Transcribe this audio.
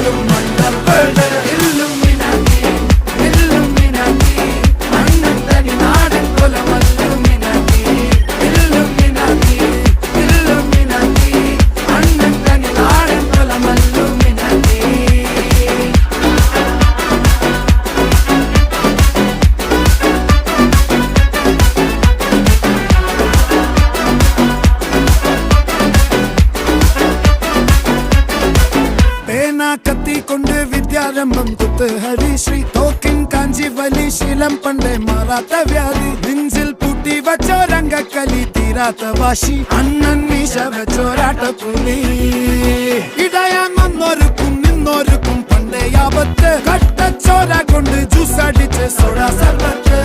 പോലും മണ്ടപ്പേട് Illuminati Illuminati അണ്ണൻ തനി നാടൻ കൊലമല്ലുമിനാറ്റി ഇല്ലുമിനാറ്റി ഇല്ലുമിനാറ്റി അണ്ണൻ തനി നാടൻ കൊലമല്ലുമിനാറ്റി. കത്തി കൊണ്ട് വിദ്യാരംഭം കുത്ത് ഹരിശ്രീ തോക്കിൻ കാഞ്ചി വലി ശീലം പണ്ടേ മാറാത്ത വ്യാധി നെഞ്ചിൽ പൂട്ടി വച്ചോരംഗക്കലി തീരാത്ത വാശി അണ്ണൻ മീശ വെച്ചോരാട്ട പുലി ഇടയാൻ വന്നോർക്കും നിന്നോർക്കും പണ്ടേ ആപത്ത് കട്ടച്ചോര കൊണ്ട് ജ്യൂസ് അടിച്ച് സോഡ സർബത്ത്